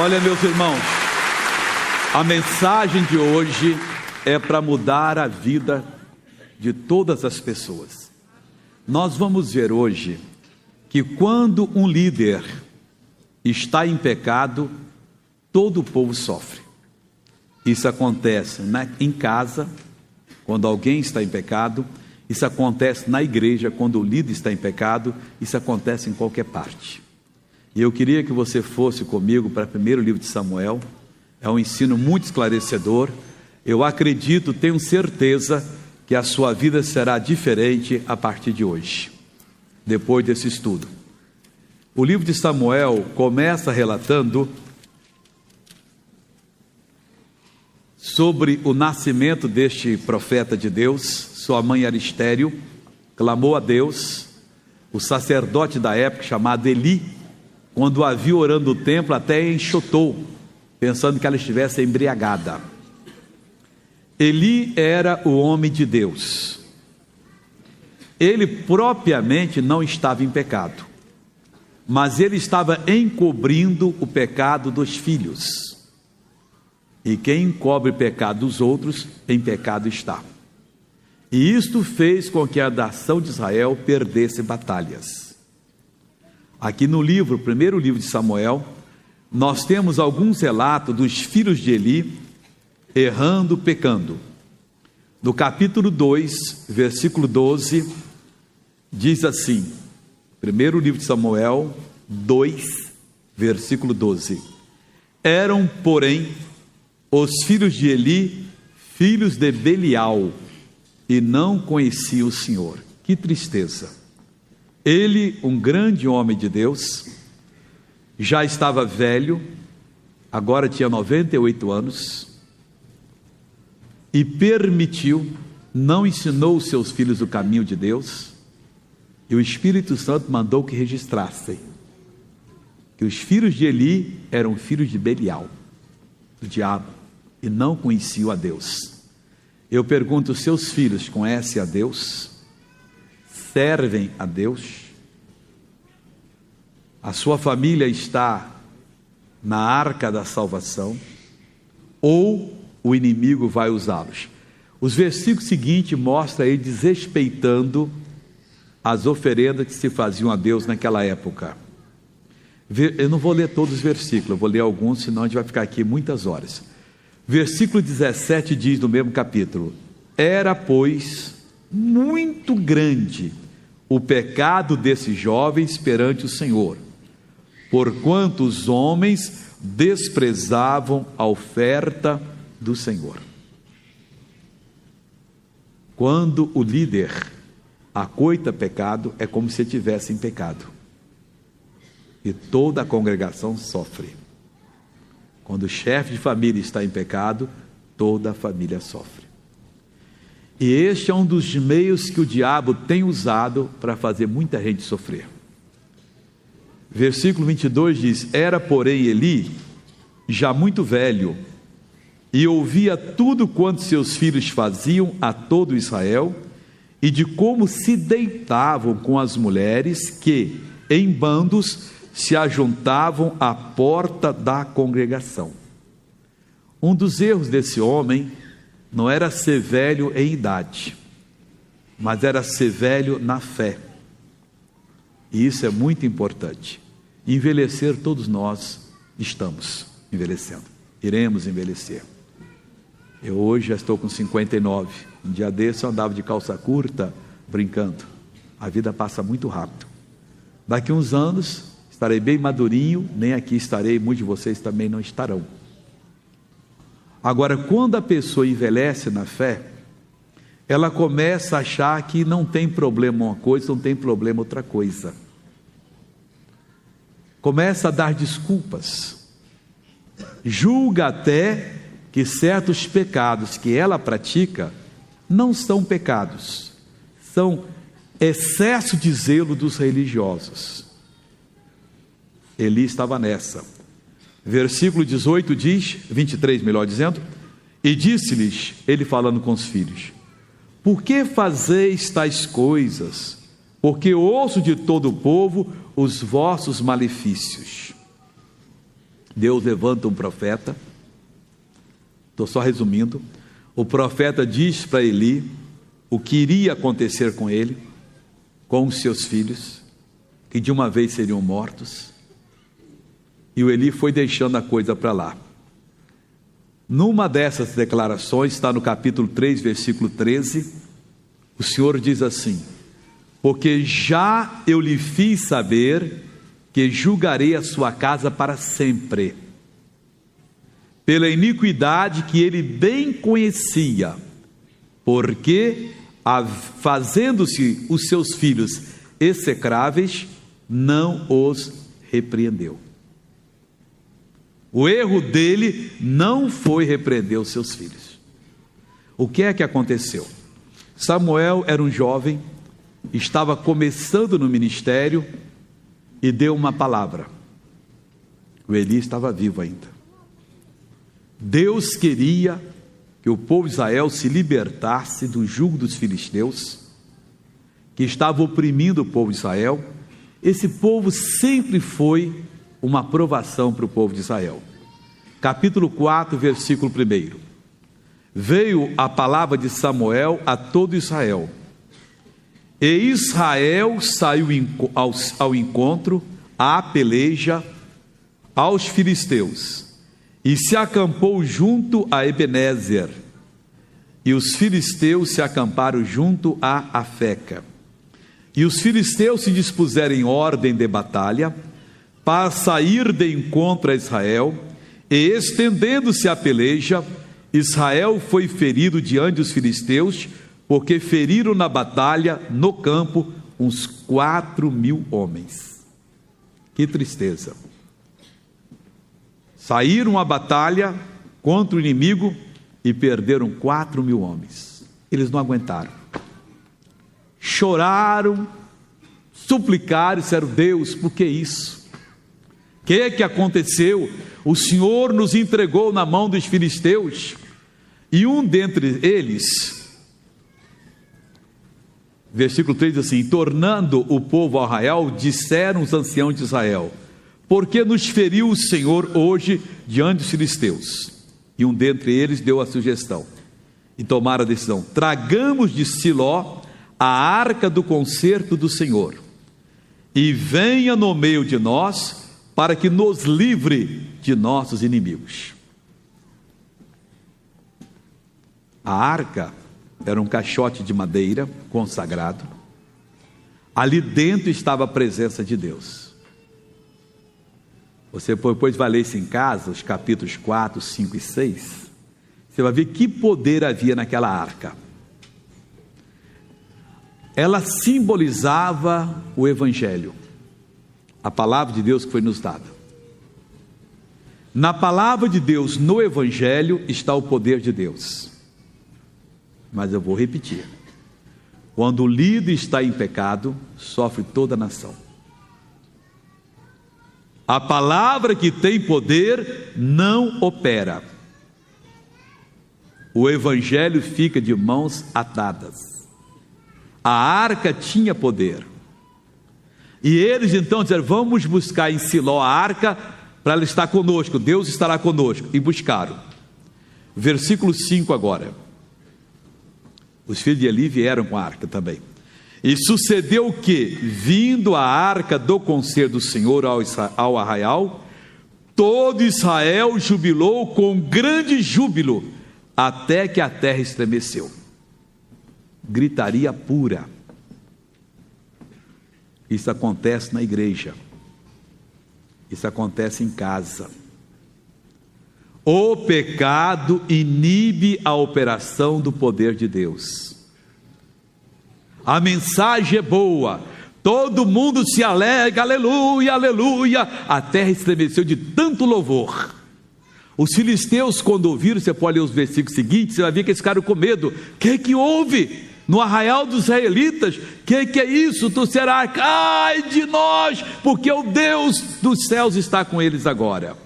Olha, meus irmãos, a mensagem de hoje é para mudar a vida de todas as pessoas. Nós vamos ver hoje que quando um líder está em pecado, todo o povo sofre. Isso acontece em casa, quando alguém está em pecado. Isso acontece na igreja, quando o líder está em pecado. Isso acontece em qualquer parte. E eu queria que você fosse comigo para o primeiro livro de Samuel. É um ensino muito esclarecedor. Eu acredito, tenho certeza que a sua vida será diferente a partir de hoje, depois desse estudo. O livro de Samuel começa relatando sobre o nascimento deste profeta de Deus. Sua mãe era estéril, clamou a Deus. O sacerdote da época, chamado Eli, quando a viu orando no templo, até enxotou, pensando que ela estivesse embriagada. Eli era o homem de Deus. Ele propriamente não estava em pecado, mas ele estava encobrindo o pecado dos filhos. E quem encobre o pecado dos outros, em pecado está. E isto fez com que a nação de Israel perdesse batalhas. Aqui no livro, primeiro livro de Samuel, nós temos alguns relatos dos filhos de Eli errando, pecando. No capítulo 2, versículo 12, diz assim, primeiro livro de Samuel 2, versículo 12: eram, porém, os filhos de Eli, filhos de Belial, e não conheciam o Senhor. Que tristeza! Ele, um grande homem de Deus, já estava velho, agora tinha 98 anos, e permitiu, não ensinou os seus filhos o caminho de Deus, e o Espírito Santo mandou que registrassem que os filhos de Eli eram filhos de Belial, do diabo, e não conheciam a Deus. Eu pergunto, seus filhos conhecem a Deus? Servem a Deus? A sua família está na arca da salvação? Ou o inimigo vai usá-los? Os versículos seguintes mostram ele desrespeitando as oferendas que se faziam a Deus naquela época. Eu não vou ler todos os versículos, eu vou ler alguns, senão a gente vai ficar aqui muitas horas. Versículo 17 diz no mesmo capítulo: era, pois, muito grande o pecado desses jovens perante o Senhor, porquanto os homens desprezavam a oferta do Senhor. Quando o líder acoita pecado, é como se estivesse em pecado, e toda a congregação sofre. Quando o chefe de família está em pecado, toda a família sofre. E este é um dos meios que o diabo tem usado para fazer muita gente sofrer. Versículo 22 diz: era, porém, Eli já muito velho, e ouvia tudo quanto seus filhos faziam a todo Israel, e de como se deitavam com as mulheres que, em bandos, se ajuntavam à porta da congregação. Um dos erros desse homem não era ser velho em idade, mas era ser velho na fé. E isso é muito importante. Envelhecer, todos nós estamos envelhecendo, iremos envelhecer. Eu hoje já estou com 59, um dia desse eu andava de calça curta, brincando. A vida passa muito rápido. Daqui uns anos estarei bem madurinho, nem aqui estarei, muitos de vocês também não estarão. Agora, quando a pessoa envelhece na fé, ela começa a achar que não tem problema uma coisa, não tem problema outra coisa. Começa a dar desculpas. Julga até que certos pecados que ela pratica não são pecados, são excesso de zelo dos religiosos. Eli estava nessa. Versículo 18 diz, 23 melhor dizendo: e disse-lhes, ele falando com os filhos: por que fazeis tais coisas? Porque ouço de todo o povo os vossos malefícios. Deus levanta um profeta, estou só resumindo, o profeta diz para Eli o que iria acontecer com ele, com os seus filhos, que de uma vez seriam mortos, e o Eli foi deixando a coisa para lá. Numa dessas declarações, está no capítulo 3, versículo 13, o Senhor diz assim: porque já eu lhe fiz saber que julgarei a sua casa para sempre, pela iniquidade que ele bem conhecia, porque, fazendo-se os seus filhos execráveis, não os repreendeu. O erro dele não foi repreender os seus filhos. O que é que aconteceu? Samuel era um jovem, estava começando no ministério e deu uma palavra. O Eli estava vivo ainda. Deus queria que o povo de Israel se libertasse do jugo dos filisteus, que estava oprimindo o povo de Israel. Esse povo sempre foi uma provação para o povo de Israel. Capítulo 4, versículo 1. Veio a palavra de Samuel a todo Israel, e Israel saiu ao encontro, à peleja, aos filisteus, e se acampou junto a Ebenezer, e os filisteus se acamparam junto a Afeca. E os filisteus se dispuseram em ordem de batalha, para sair de encontro a Israel, e estendendo-se a peleja, Israel foi ferido diante dos filisteus, porque feriram na batalha, no campo, uns 4.000 homens. Que tristeza! Saíram à batalha contra o inimigo e perderam 4.000 homens. Eles não aguentaram. Choraram, suplicaram, disseram: Deus, por que isso? O que aconteceu? O Senhor nos entregou na mão dos filisteus. E um dentre eles, versículo 3 diz assim: tornando o povo ao arraial, disseram os anciãos de Israel: por que nos feriu o Senhor hoje diante dos filisteus? E um dentre eles deu a sugestão, e tomaram a decisão: tragamos de Siló a arca do concerto do Senhor, e venha no meio de nós, para que nos livre de nossos inimigos. A arca era um caixote de madeira consagrado. Ali dentro estava a presença de Deus. Você depois vai ler isso em casa, os capítulos 4, 5 e 6. Você vai ver que poder havia naquela arca. Ela simbolizava o Evangelho, a palavra de Deus que foi nos dada. Na palavra de Deus, no Evangelho, está o poder de Deus. Mas eu vou repetir: quando o líder está em pecado, sofre toda a nação. A palavra que tem poder não opera. O Evangelho fica de mãos atadas. A arca tinha poder. E eles então disseram: vamos buscar em Siló a arca, para ela estar conosco, Deus estará conosco. E buscaram. Versículo 5 agora. Os filhos de Eli vieram com a arca também. E sucedeu que, vindo a arca do concerto do Senhor ao arraial, todo Israel jubilou com grande júbilo, até que a terra estremeceu. Gritaria pura. Isso acontece na igreja. Isso acontece em casa. O pecado inibe a operação do poder de Deus. A mensagem é boa, todo mundo se alegra, aleluia, aleluia. A terra estremeceu de tanto louvor. Os filisteus, quando ouviram, você pode ler os versículos seguintes, você vai ver que eles ficaram com medo. O que houve? No arraial dos israelitas, que é isso? Tu serás, ai de nós, porque o Deus dos céus está com eles agora.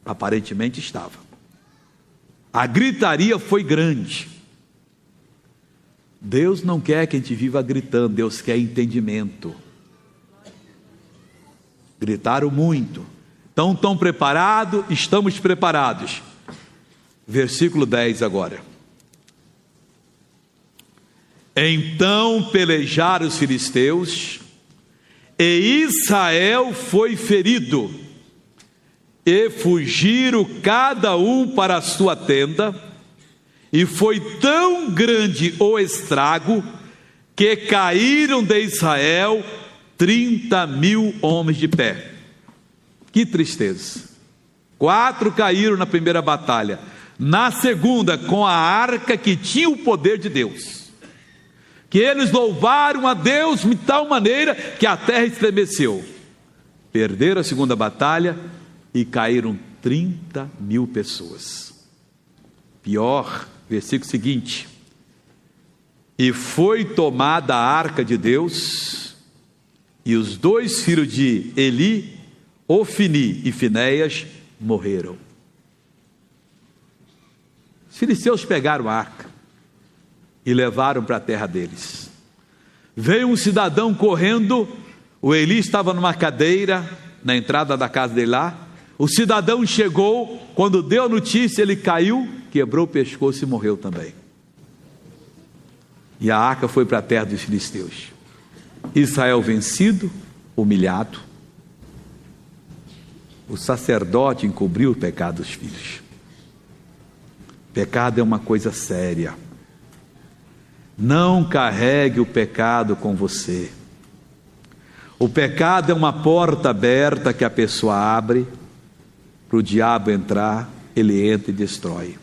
Aparentemente estava. A gritaria foi grande. Deus não quer que a gente viva gritando, Deus quer entendimento. Gritaram muito, Estão preparados? Estamos preparados. Versículo 10 agora. Então pelejaram os filisteus, e Israel foi ferido, e fugiram cada um para a sua tenda, e foi tão grande o estrago, que caíram de Israel 30.000 homens de pé. Que tristeza. 4 caíram na primeira batalha, na segunda com a arca que tinha o poder de Deus, que eles louvaram a Deus de tal maneira que a terra estremeceu. Perderam a segunda batalha e caíram 30.000 pessoas. Pior, versículo seguinte: e foi tomada a arca de Deus, e os 2 filhos de Eli, Ofni e Finéias, morreram. Os filisteus pegaram a arca e levaram para a terra deles. Veio um cidadão correndo, o Eli estava numa cadeira na entrada da casa dele lá. O cidadão chegou, quando deu a notícia, ele caiu, quebrou o pescoço e morreu também. E a arca foi para a terra dos filisteus. Israel vencido, humilhado. O sacerdote encobriu o pecado dos filhos. Pecado é uma coisa séria. Não carregue o pecado com você. O pecado é uma porta aberta que a pessoa abre para o diabo entrar, ele entra e destrói.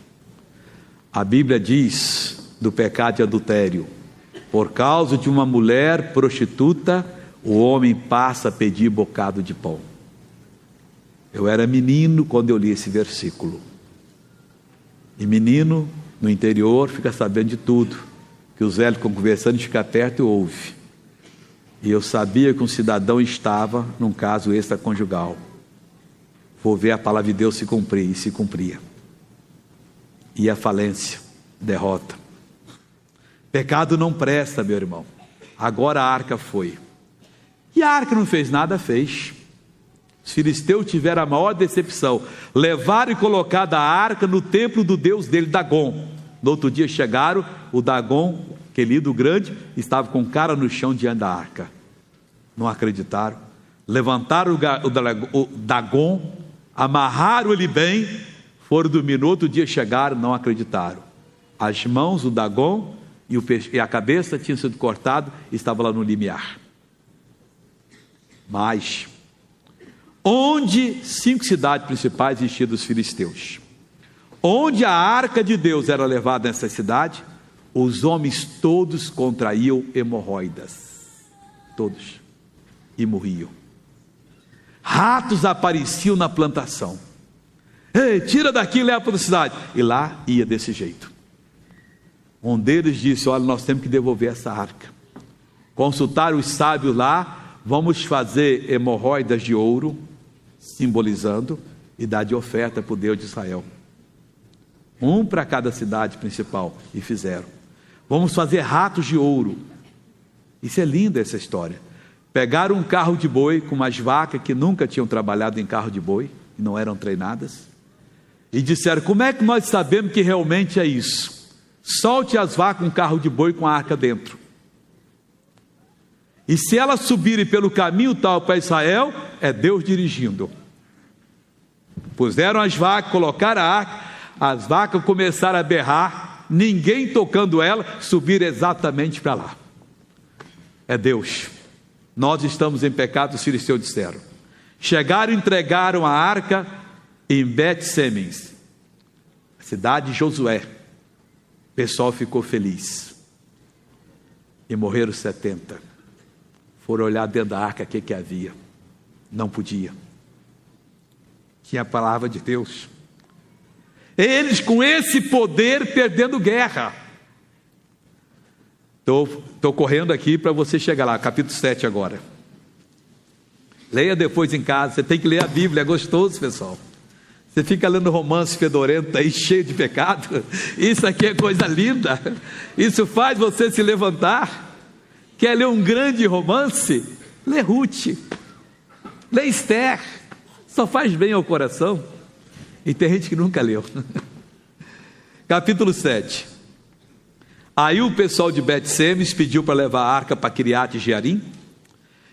A Bíblia diz do pecado de adultério: por causa de uma mulher prostituta, o homem passa a pedir bocado de pão. Eu era menino quando eu li esse versículo. E menino no interior fica sabendo de tudo, que os velhos ficam conversando e fica perto e ouve. E eu sabia que um cidadão estava num caso extraconjugal. Vou ver a palavra de Deus se cumprir, e se cumpria. E a falência, derrota. Pecado não presta, meu irmão. Agora a arca foi. E a arca não fez nada, fez. Os filisteus tiveram a maior decepção. Levaram e colocaram a arca no templo do Deus dele, Dagon. No outro dia chegaram, o Dagon, aquele ídolo grande, estava com cara no chão diante da arca. Não acreditaram. Levantaram o Dagon, amarraram ele bem, foram dormir. No outro dia chegaram, não acreditaram. As mãos, o Dagon e a cabeça tinham sido cortados, estava lá no limiar. Mas onde 5 cidades principais existiam dos filisteus, onde a arca de Deus era levada nessa cidade, os homens todos contraíam hemorroidas, todos, e morriam. Ratos apareciam na plantação. Ei, tira daqui e leva para a cidade. E lá ia desse jeito. Um deles disse: olha, nós temos que devolver essa arca. Consultaram os sábios lá: vamos fazer hemorroidas de ouro, simbolizando, e dar de oferta para o Deus de Israel. Um para cada cidade principal, e fizeram. Vamos fazer ratos de ouro. Isso é lindo, essa história. Pegaram um carro de boi com umas vacas que nunca tinham trabalhado em carro de boi, e não eram treinadas, e disseram: como é que nós sabemos que realmente é isso? Solte as vacas com um carro de boi com a arca dentro, e se elas subirem pelo caminho tal para Israel, é Deus dirigindo. Puseram as vacas, colocaram a arca, as vacas começaram a berrar, ninguém tocando ela, subiram exatamente para lá. É Deus. Nós estamos em pecado, os filisteus disseram. Chegaram e entregaram a arca em Bet-Semens, cidade de Josué. O pessoal ficou feliz. E morreram 70. Foram olhar dentro da arca, o que havia? Não podia. Tinha a palavra de Deus. Eles com esse poder perdendo guerra. Estou correndo aqui para você chegar lá, capítulo 7 agora. Leia depois em casa, você tem que ler a Bíblia, é gostoso, pessoal. Você fica lendo romance fedorento aí, cheio de pecado. Isso aqui é coisa linda. Isso faz você se levantar. Quer ler um grande romance? Lê Ruth, lê Esther, Só faz bem ao coração. E tem gente que nunca leu. Capítulo 7. Aí o pessoal de Bet-Semes pediu para levar a arca para Quiriate Jearim.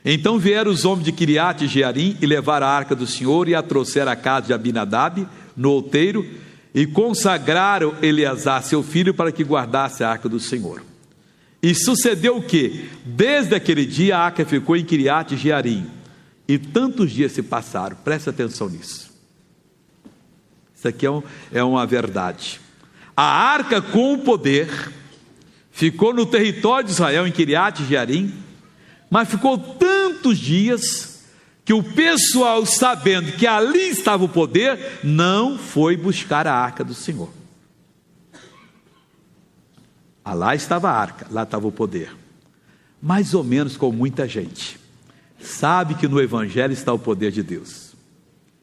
Então vieram os homens de Quiriate Jearim e levaram a arca do Senhor e a trouxeram à casa de Abinadab, no outeiro, e consagraram Eleazar, seu filho, para que guardasse a arca do Senhor. E sucedeu o quê? Desde aquele dia a arca ficou em Quiriate Jearim. E tantos dias se passaram. Presta atenção nisso. Isso aqui é uma verdade. A arca com o poder ficou no território de Israel, em Quiriate Jearim, mas ficou tantos dias que o pessoal, sabendo que ali estava o poder, não foi buscar a arca do Senhor. Lá estava a arca, lá estava o poder. Mais ou menos como muita gente sabe que no Evangelho está o poder de Deus,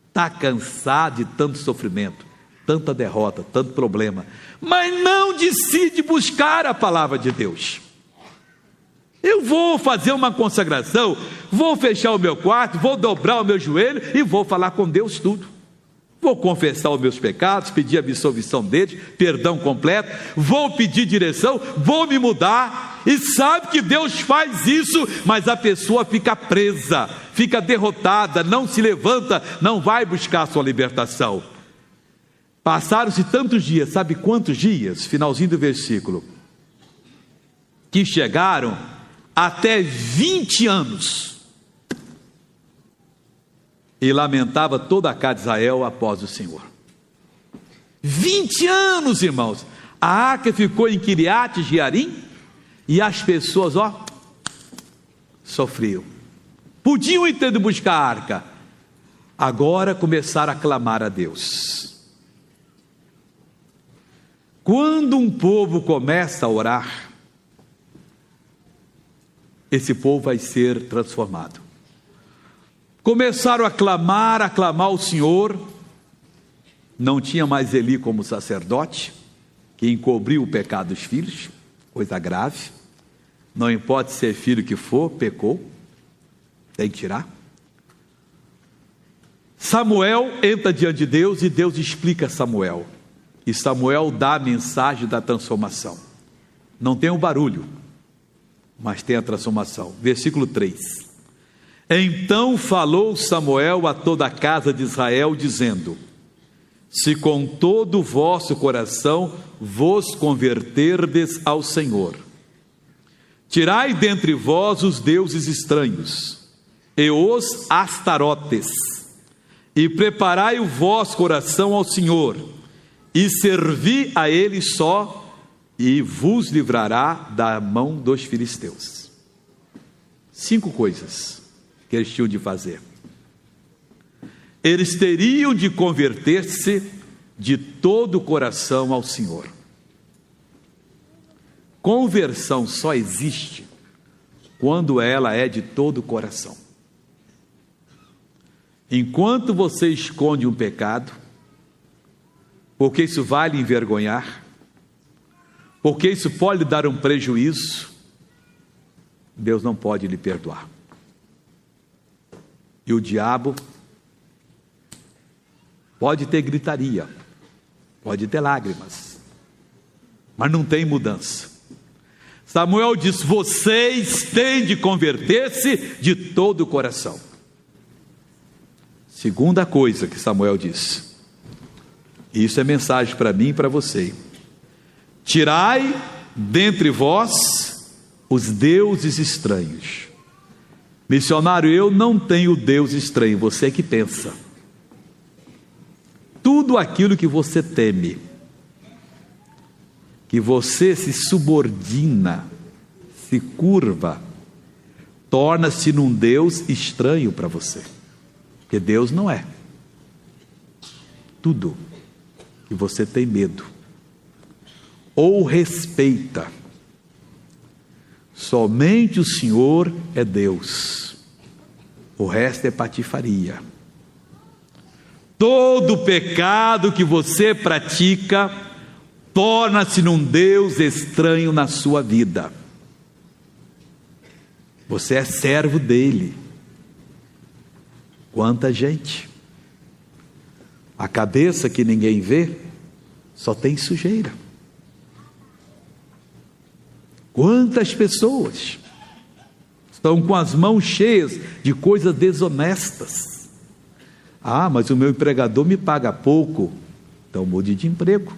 está cansado de tanto sofrimento, tanta derrota, tanto problema, mas não decide buscar a palavra de Deus. Eu vou fazer uma consagração, vou fechar o meu quarto, vou dobrar o meu joelho e vou falar com Deus tudo. Vou confessar os meus pecados, pedir a absolvição deles, perdão completo, vou pedir direção, vou me mudar. E sabe que Deus faz isso, mas a pessoa fica presa, fica derrotada, não se levanta, não vai buscar a sua libertação. Passaram-se tantos dias, sabe quantos dias? Finalzinho do versículo. Que chegaram até 20 anos. E lamentava toda a casa de Israel após o Senhor. 20 anos, irmãos. A arca ficou em Quiriate Jearim e as pessoas, sofriam. Podiam ir tendo buscar a arca. Agora começaram a clamar a Deus. Quando um povo começa a orar, esse povo vai ser transformado. Começaram a clamar ao Senhor. Não tinha mais Eli como sacerdote, que encobriu o pecado dos filhos, coisa grave. Não importa ser filho que for, pecou, tem que tirar. Samuel entra diante de Deus e Deus explica a Samuel. E Samuel dá a mensagem da transformação. Não tem o barulho, mas tem a transformação. Versículo 3. Então falou Samuel a toda a casa de Israel, dizendo: se com todo o vosso coração vos converterdes ao Senhor, tirai dentre vós os deuses estranhos e os astarotes, e preparai o vosso coração ao Senhor, e servi a Ele só, e vos livrará da mão dos filisteus. 5 coisas que eles tinham de fazer. Eles teriam de converter-se de todo o coração ao Senhor. Conversão só existe quando ela é de todo o coração. Enquanto você esconde um pecado, porque isso vai lhe envergonhar, porque isso pode lhe dar um prejuízo, Deus não pode lhe perdoar. E o diabo pode ter gritaria, pode ter lágrimas, mas não tem mudança. Samuel diz: vocês têm de converter-se de todo o coração. Segunda coisa que Samuel diz, e isso é mensagem para mim e para você: tirai dentre vós os deuses estranhos. Missionário, eu não tenho Deus estranho, você que pensa. Tudo aquilo que você teme, que você se subordina, se curva, torna-se num Deus estranho para você, porque Deus não é. Tudo que você tem medo ou respeita, somente o Senhor é Deus, o resto é patifaria. Todo pecado que você pratica torna-se num Deus estranho na sua vida. Você é servo dele. Quanta gente A cabeça que ninguém vê só tem sujeira. Quantas pessoas estão com as mãos cheias de coisas desonestas? Ah, mas o meu empregador me paga pouco. Então mude de emprego.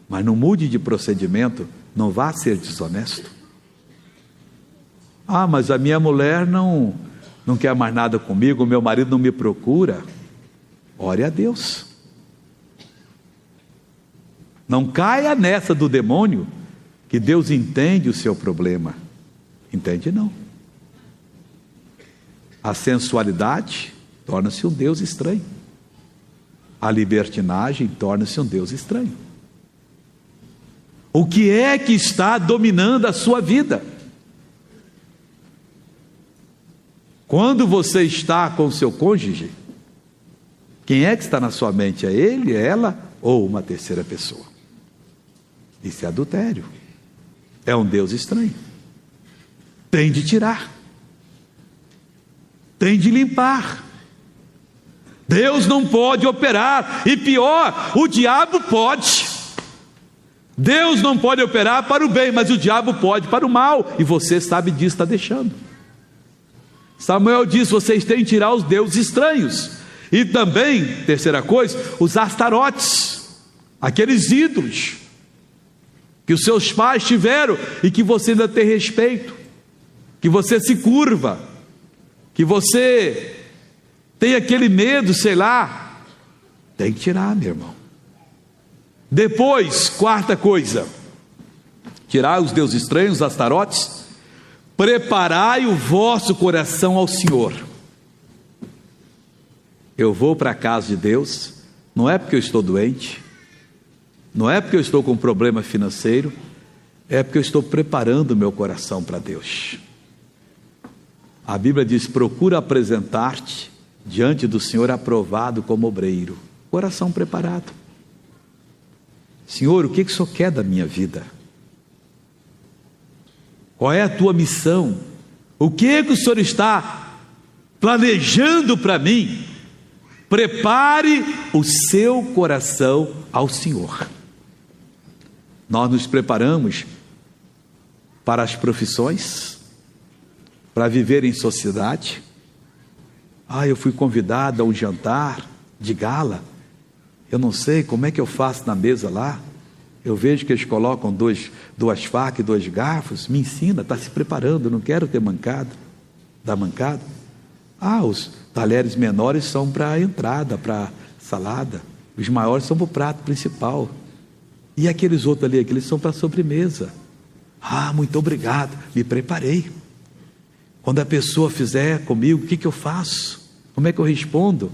Mas não mude de procedimento, não vá ser desonesto. Ah, mas a minha mulher não quer mais nada comigo, o meu marido não me procura. Ore a Deus. Não caia nessa do demônio, que Deus entende o seu problema. Entende não. A sensualidade torna-se um Deus estranho. A libertinagem torna-se um Deus estranho. O que é que está dominando a sua vida? Quando você está com o seu cônjuge, quem é que está na sua mente? É ele, é ela ou uma terceira pessoa? Isso é adultério. É um Deus estranho. Tem de tirar. Tem de limpar. Deus não pode operar. E pior, o diabo pode. Deus não pode operar para o bem, mas o diabo pode para o mal. E você sabe disso, está deixando. Samuel diz, vocês têm de tirar os deuses estranhos. E também, terceira coisa, os astarotes. Aqueles ídolos que os seus pais tiveram e que você ainda tem respeito, que você se curva, que você tem aquele medo, sei lá, tem que tirar, meu irmão. Depois, quarta coisa, tirar os deuses estranhos, os astarotes, preparai o vosso coração ao Senhor. Eu vou para a casa de Deus, não é porque eu estou doente, não é porque eu estou com um problema financeiro, é porque eu estou preparando o meu coração para Deus. A Bíblia diz, procura apresentar-te diante do Senhor aprovado como obreiro, coração preparado. Senhor, o que o Senhor quer da minha vida? Qual é a tua missão? O que o Senhor está planejando para mim? Prepare o seu coração ao Senhor. Nós nos preparamos para as profissões, para viver em sociedade. Eu fui convidado a um jantar de gala, eu não sei como é que eu faço na mesa lá, eu vejo que eles colocam duas facas e 2 garfos, me ensina, está se preparando, eu não quero ter dar mancada. Os talheres menores são para a entrada, para a salada, os maiores são para o prato principal, e aqueles outros ali, aqueles são para a sobremesa. Muito obrigado, me preparei. Quando a pessoa fizer comigo, o que eu faço? Como é que eu respondo?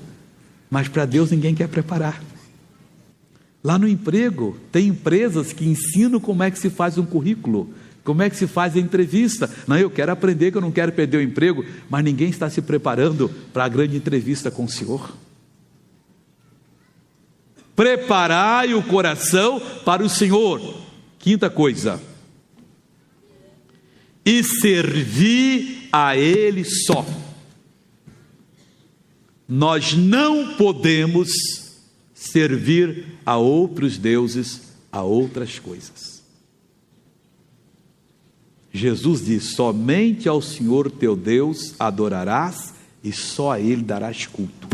Mas para Deus ninguém quer preparar. Lá no emprego, tem empresas que ensinam como é que se faz um currículo, como é que se faz a entrevista. Não, eu quero aprender, que eu não quero perder o emprego, mas ninguém está se preparando para a grande entrevista com o Senhor. Preparai o coração para o Senhor. Quinta coisa, e servi a Ele só. Nós não podemos servir a outros deuses, a outras coisas. Jesus diz, somente ao Senhor teu Deus adorarás e só a Ele darás culto.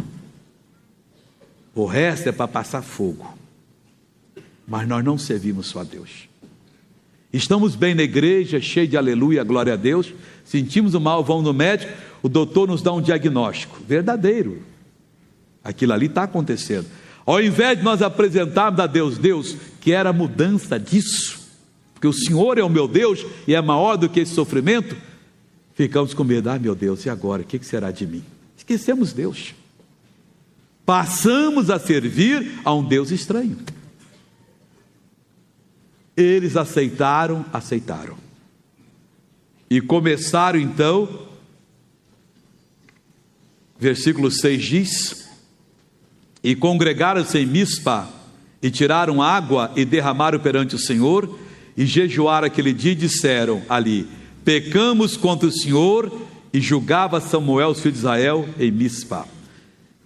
O resto é para passar fogo. Mas nós não servimos só a Deus. Estamos bem na igreja, cheio de aleluia, glória a Deus, sentimos o mal, vamos no médico, o doutor nos dá um diagnóstico, verdadeiro, aquilo ali está acontecendo. Ao invés de nós apresentarmos a Deus, quer a mudança disso, porque o Senhor é o meu Deus e é maior do que esse sofrimento, ficamos com medo, meu Deus, e agora, o que será de mim? Esquecemos Deus, passamos a servir a um Deus estranho. Eles aceitaram, e começaram então, versículo 6 diz, e congregaram-se em Mispa, e tiraram água e derramaram perante o Senhor, e jejuaram aquele dia e disseram ali, pecamos contra o Senhor, e julgava Samuel os filhos de Israel em Mispa.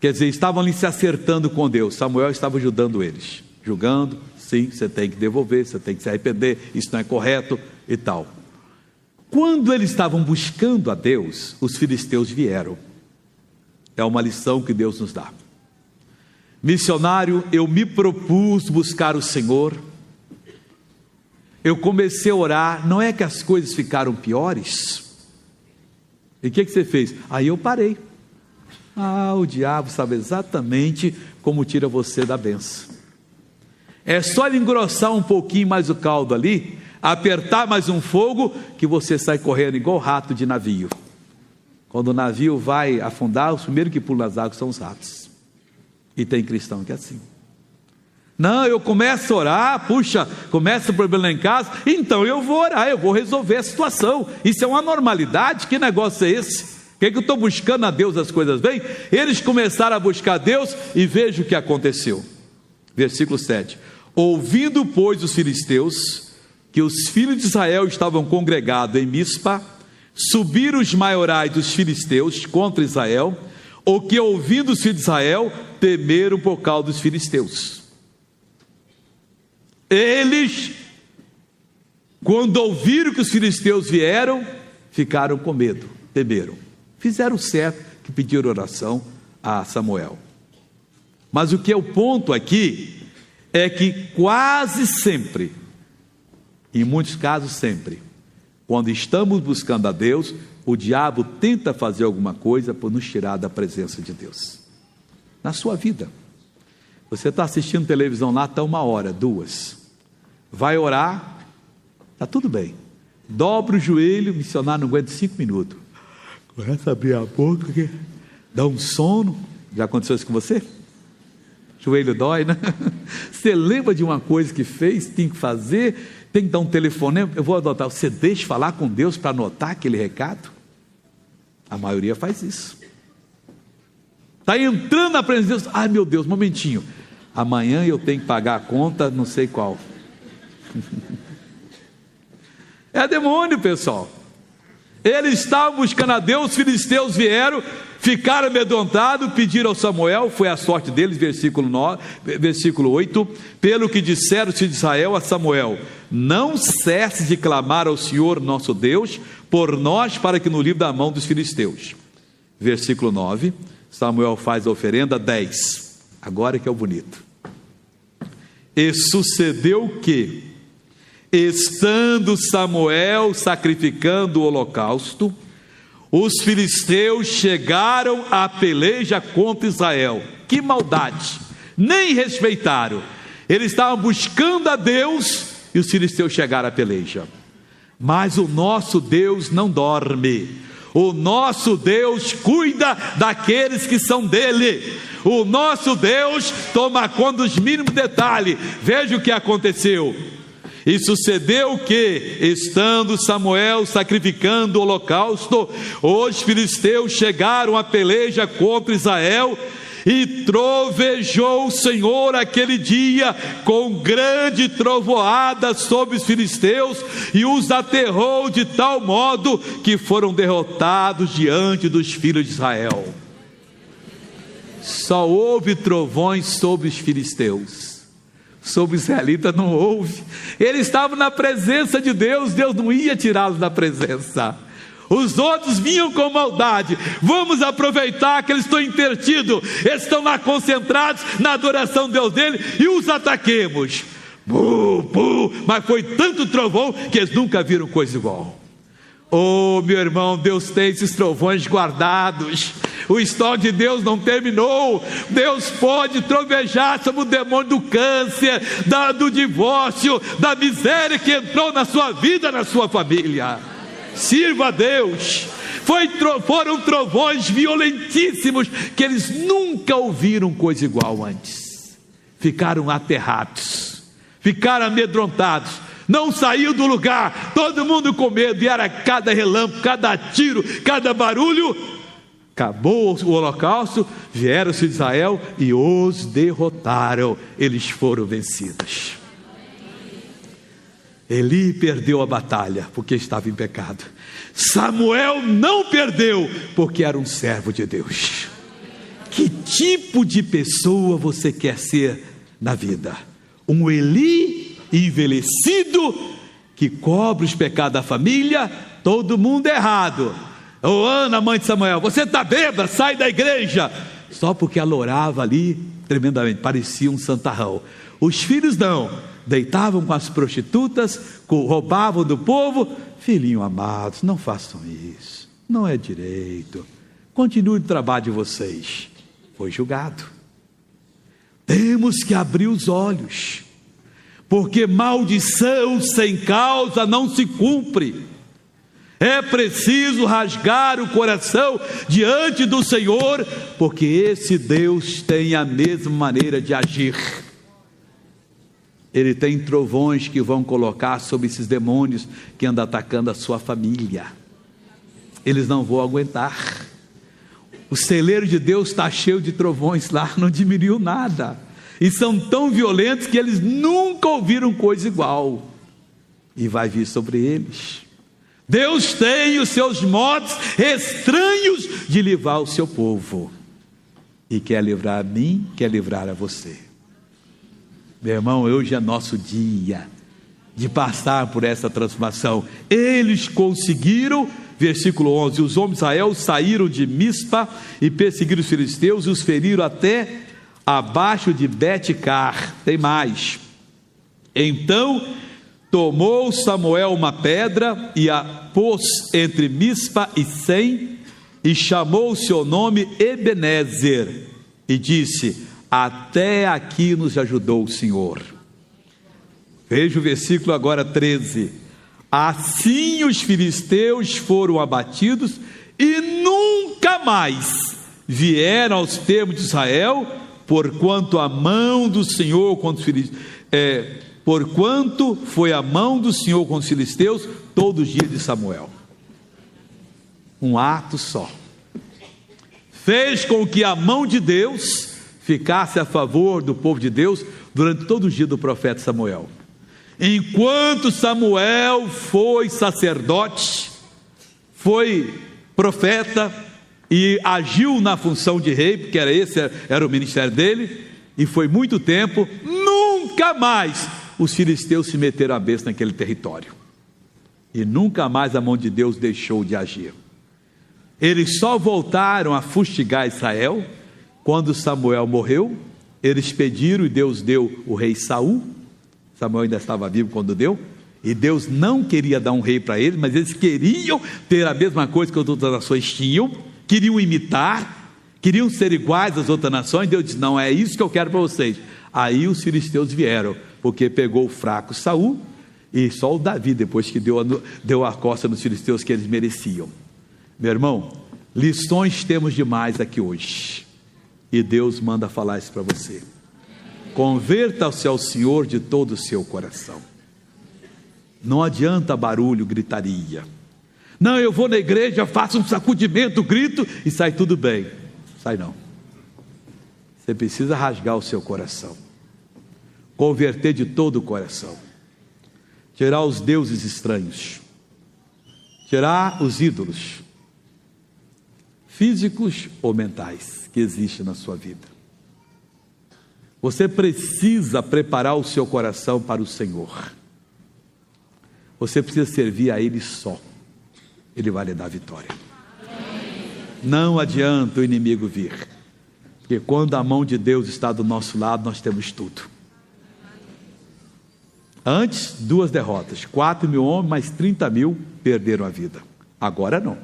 Quer dizer, estavam ali se acertando com Deus. Samuel estava ajudando eles, julgando, sim, você tem que devolver, você tem que se arrepender, isso não é correto e tal. Quando eles estavam buscando a Deus, os filisteus vieram. É uma lição que Deus nos dá. Missionário, eu me propus buscar o Senhor, eu comecei a orar, não é que as coisas ficaram piores? E o que você fez? Aí eu parei. O diabo sabe exatamente como tira você da bênção. É só ele engrossar um pouquinho mais o caldo ali, apertar mais um fogo, que você sai correndo igual rato de navio. Quando o navio vai afundar, os primeiros que pulam nas águas são os ratos. E tem cristão que é assim. Não, eu começo a orar, começa o problema lá em casa, então eu vou orar, eu vou resolver a situação. Isso é uma normalidade? Que negócio é esse? Que eu estou buscando a Deus, as coisas bem? Eles começaram a buscar a Deus e veja o que aconteceu. Versículo 7. Ouvindo, pois, os filisteus que os filhos de Israel estavam congregados em Mispa, subiram os maiorais dos filisteus contra Israel, o que, ouvindo os filhos de Israel, temeram por causa dos filisteus. Eles, quando ouviram que os filisteus vieram, ficaram com medo, temeram. Fizeram certo que pediram oração a Samuel. Mas o que é o ponto aqui é que quase sempre, em muitos casos sempre, quando estamos buscando a Deus, o diabo tenta fazer alguma coisa para nos tirar da presença de Deus. Na sua vida, você está assistindo televisão lá, está 1 hora, 2, vai orar, está tudo bem, dobra o joelho, missionário não aguenta 5 minutos, começa a abrir a boca, dá um sono. Já aconteceu isso com você? Joelho dói, né? Você lembra de uma coisa que fez, tem que fazer, tem que dar um telefonema, eu vou adotar, você deixa falar com Deus para anotar aquele recado? A maioria faz isso. Está entrando na presença de Deus, ai meu Deus, momentinho, amanhã eu tenho que pagar a conta, não sei qual. É demônio, pessoal. Eles estavam buscando a Deus, os filisteus vieram, ficaram amedrontados, pediram ao Samuel, foi a sorte deles, versículo 8, pelo que disseram os filhos de Israel a Samuel: não cesse de clamar ao Senhor nosso Deus por nós, para que nos livre da mão dos filisteus. Versículo 9, Samuel faz a oferenda. 10, agora que é o bonito. E sucedeu que, estando Samuel sacrificando o holocausto, os filisteus chegaram à peleja contra Israel. Que maldade! Nem respeitaram. Eles estavam buscando a Deus e os filisteus chegaram à peleja. Mas o nosso Deus não dorme. O nosso Deus cuida daqueles que são dele. O nosso Deus toma conta dos mínimos detalhes. Veja o que aconteceu. E sucedeu que, estando Samuel sacrificando o holocausto, os filisteus chegaram à peleja contra Israel, e trovejou o Senhor aquele dia com grande trovoada sobre os filisteus, e os aterrou de tal modo que foram derrotados diante dos filhos de Israel. Só houve trovões sobre os filisteus. Sobre os israelitas não houve. Eles estavam na presença de Deus, Deus não ia tirá-los da presença. Os outros vinham com maldade. Vamos aproveitar que eles estão intertidos, eles estão lá concentrados na adoração de Deus dele, e os ataquemos. Mas foi tanto trovão que eles nunca viram coisa igual. Oh, meu irmão, Deus tem esses trovões guardados. O estoque de Deus não terminou. Deus pode trovejar sobre o demônio do câncer, do divórcio, da miséria que entrou na sua vida, na sua família. Sirva a Deus. Foram trovões violentíssimos que eles nunca ouviram coisa igual antes. Ficaram aterrados, ficaram amedrontados, não saiu do lugar, todo mundo com medo, e era cada relâmpago, cada tiro, cada barulho. Acabou o holocausto, vieram os filhos de Israel e os derrotaram, eles foram vencidos. Eli perdeu a batalha porque estava em pecado. Samuel não perdeu porque era um servo de Deus. Que tipo de pessoa você quer ser na vida? Um Eli envelhecido que cobre os pecados da família? Todo mundo errado. Ô Ana, mãe de Samuel, você está bêbada, sai da igreja. Só porque ela orava ali tremendamente, parecia um santarrão. Os filhos não, deitavam com as prostitutas, roubavam do povo. Filhinho amados, não façam isso, não é direito, continue o trabalho de vocês. Foi julgado. Temos que abrir os olhos, porque maldição sem causa não se cumpre. É preciso rasgar o coração diante do Senhor, porque esse Deus tem a mesma maneira de agir. Ele tem trovões que vão colocar sobre esses demônios que andam atacando a sua família. Eles não vão aguentar. O celeiro de Deus está cheio de trovões lá, não diminuiu nada. E são tão violentos que eles nunca ouviram coisa igual. E vai vir sobre eles. Deus tem os seus modos estranhos de livrar o seu povo. E quer livrar a mim, quer livrar a você. Meu irmão, hoje é nosso dia de passar por essa transformação. Eles conseguiram, versículo 11, os homens de Israel saíram de Mispa e perseguiram os filisteus, os feriram até abaixo de Bet-car. Tem mais. Então tomou Samuel uma pedra e a pôs entre Mispa e Sem, e chamou o seu nome Ebenezer, e disse: até aqui nos ajudou o Senhor. Veja o versículo agora 13. Assim os filisteus foram abatidos e nunca mais vieram aos termos de Israel, porquanto a mão do Senhor contra os filisteus, porquanto foi a mão do Senhor contra os filisteus todos os dias de Samuel. Um ato só fez com que a mão de Deus ficasse a favor do povo de Deus durante todo o dia do profeta Samuel. Enquanto Samuel foi sacerdote, foi profeta e agiu na função de rei, porque era o ministério dele, e foi muito tempo, nunca mais os filisteus se meteram a besta naquele território. E nunca mais a mão de Deus deixou de agir. Eles só voltaram a fustigar Israel quando Samuel morreu. Eles pediram e Deus deu o rei Saul. Samuel ainda estava vivo quando deu, e Deus não queria dar um rei para eles, mas eles queriam ter a mesma coisa que as outras nações tinham, queriam imitar, queriam ser iguais às outras nações. Deus disse: não é isso que eu quero para vocês. Aí os filisteus vieram, porque pegou o fraco Saul, e só o Davi depois que deu a costa nos filisteus que eles mereciam. Meu irmão, lições temos demais aqui hoje, e Deus manda falar isso para você. Converta-se ao Senhor de todo o seu coração. Não adianta barulho, gritaria. Não, eu vou na igreja, faço um sacudimento, grito e sai tudo bem. Sai não. Você precisa rasgar o seu coração, converter de todo o coração, tirar os deuses estranhos, tirar os ídolos físicos ou mentais que existem na sua vida. Você precisa preparar o seu coração para o Senhor. Você precisa servir a Ele só. Ele vai lhe dar vitória. Não adianta o inimigo vir, porque quando a mão de Deus está do nosso lado, nós temos tudo. Antes, 2 derrotas, 4.000 homens, mais 30.000 perderam a vida. Agora não.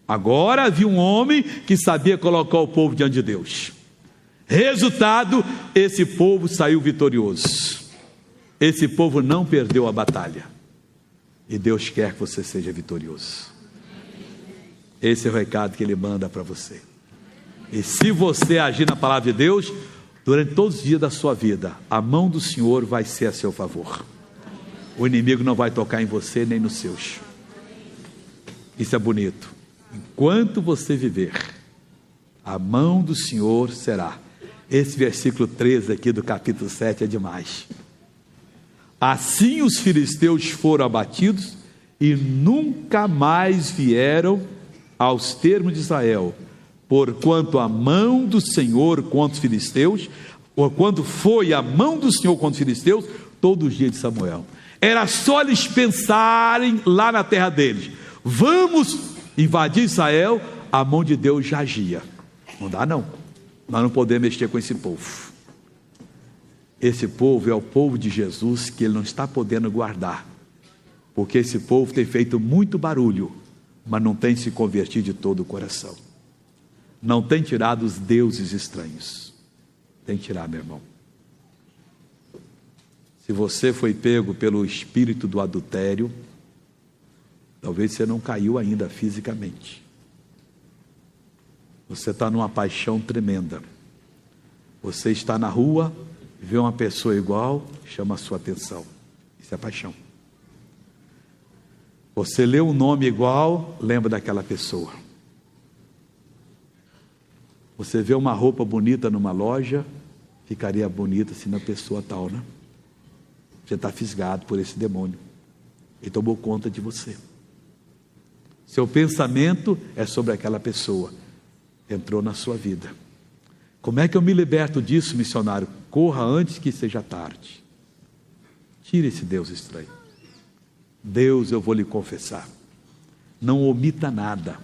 Agora havia um homem que sabia colocar o povo diante de Deus. Resultado, esse povo saiu vitorioso. Esse povo não perdeu a batalha. E Deus quer que você seja vitorioso. Esse é o recado que Ele manda para você. E se você agir na palavra de Deus, durante todos os dias da sua vida, a mão do Senhor vai ser a seu favor. O inimigo não vai tocar em você nem nos seus. Isso é bonito. Enquanto você viver, a mão do Senhor será. Esse versículo 13 aqui do capítulo 7 é demais. Assim os filisteus foram abatidos e nunca mais vieram aos termos de Israel, porquanto a mão do Senhor contra os filisteus, ou quando foi a mão do Senhor contra os filisteus, todos os dias de Samuel. Era só eles pensarem lá na terra deles: vamos invadir Israel, a mão de Deus já agia. Não dá não, nós não podemos mexer com esse povo. Esse povo é o povo de Jesus, que ele não está podendo guardar, porque esse povo tem feito muito barulho, mas não tem se convertido de todo o coração, não tem tirado os deuses estranhos. Tem que tirar, meu irmão. Se você foi pego pelo espírito do adultério, talvez você não caiu ainda fisicamente, você está numa paixão tremenda. Você está na rua, vê uma pessoa igual, chama a sua atenção. Isso é paixão. Você lê um nome igual, lembra daquela pessoa. Você vê uma roupa bonita numa loja, ficaria bonita se na pessoa tal, né? Você está fisgado por esse demônio. Ele tomou conta de você. Seu pensamento é sobre aquela pessoa. Entrou na sua vida. Como é que eu me liberto disso, missionário? Corra antes que seja tarde. Tire esse Deus estranho. Deus, eu vou lhe confessar, não omita nada,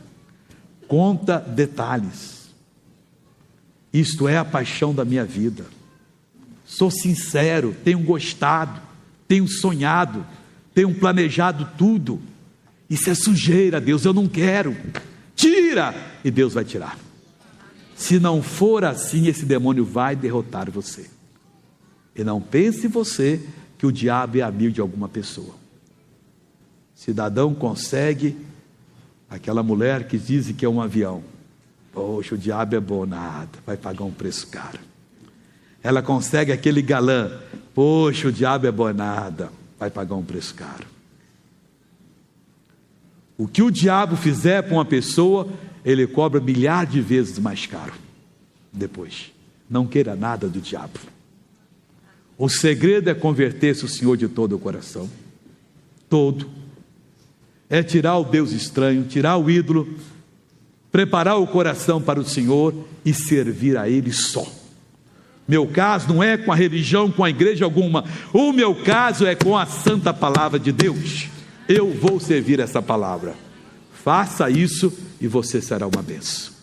conta detalhes. Isto é a paixão da minha vida. Sou sincero, tenho gostado, tenho sonhado, tenho planejado tudo. Isso é sujeira, Deus, eu não quero. Tira! E Deus vai tirar. Se não for assim, esse demônio vai derrotar você. E não pense você que o diabo é amigo de alguma pessoa. Cidadão consegue aquela mulher que diz que é um avião. Poxa, o diabo é bom, nada, vai pagar um preço caro. Ela consegue aquele galã. Poxa, o diabo é bom, nada, vai pagar um preço caro. O que o diabo fizer para uma pessoa, ele cobra milhares de vezes mais caro depois. Não queira nada do diabo. O segredo é converter-se o Senhor de todo o coração, todo. É tirar o Deus estranho, tirar o ídolo, preparar o coração para o Senhor e servir a Ele só. Meu caso não é com a religião, com a igreja alguma. O meu caso é com a santa palavra de Deus. Eu vou servir essa palavra. Faça isso e você será uma bênção.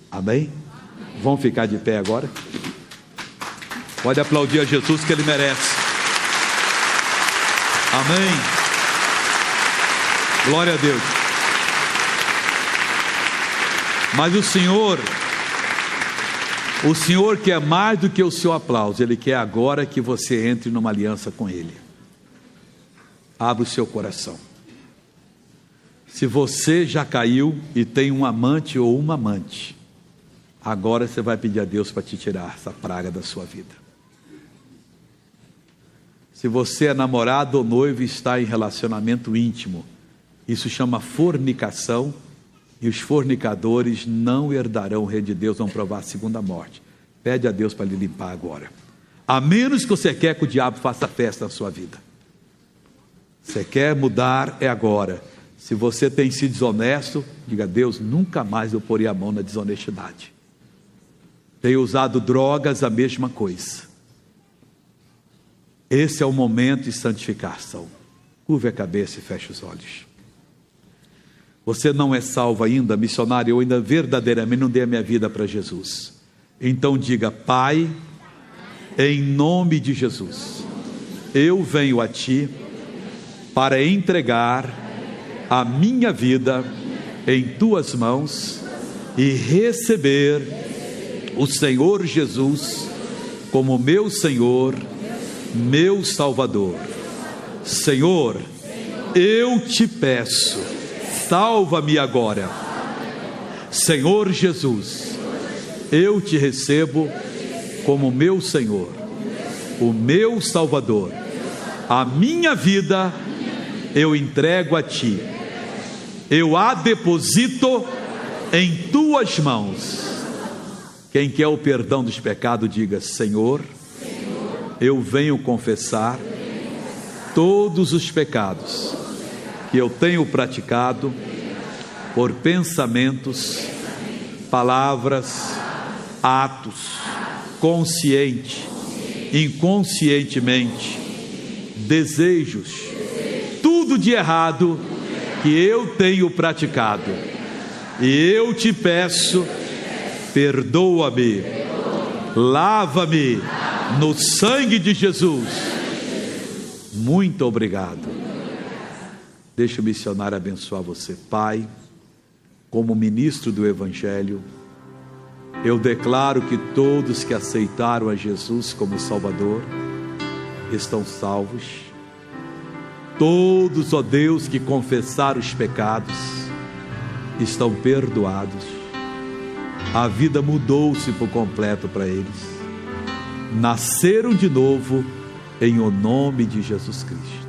Amém? Vamos ficar de pé agora? Pode aplaudir a Jesus, que Ele merece. Amém. Glória a Deus. Mas o Senhor quer mais do que o seu aplauso. Ele quer agora que você entre numa aliança com Ele. Abra o seu coração. Se você já caiu e tem um amante ou uma amante, agora você vai pedir a Deus para te tirar essa praga da sua vida. Se você é namorado ou noivo e está em relacionamento íntimo, isso chama fornicação, e os fornicadores não herdarão o reino de Deus, vão provar a segunda morte. Pede a Deus para lhe limpar agora. A menos que você quer que o diabo faça festa na sua vida. Você quer mudar, é agora. Se você tem sido desonesto, diga a Deus: nunca mais eu porei a mão na desonestidade. Tenho usado drogas, a mesma coisa. Esse é o momento de santificação. Curve a cabeça e feche os olhos. Você não é salvo ainda, missionário, eu ainda verdadeiramente não dei a minha vida para Jesus. Então diga: Pai, em nome de Jesus, eu venho a Ti para entregar a minha vida em Tuas mãos e receber o Senhor Jesus como meu Senhor, meu Salvador. Senhor, eu te peço, salva-me agora. Senhor Jesus, eu te recebo como meu Senhor, o meu Salvador. A minha vida eu entrego a Ti. Eu a deposito em Tuas mãos. Quem quer o perdão dos pecados, diga: Senhor, eu venho confessar todos os pecados que eu tenho praticado por pensamentos, palavras, atos, consciente, inconscientemente, desejos, tudo de errado que eu tenho praticado. E eu te peço, perdoa-me, lava-me no sangue de Jesus. Muito obrigado. Deixa o missionário abençoar você. Pai, como ministro do Evangelho, eu declaro que todos que aceitaram a Jesus como Salvador estão salvos. Todos, ó Deus, que confessaram os pecados estão perdoados. A vida mudou-se por completo para eles. Nasceram de novo em o nome de Jesus Cristo.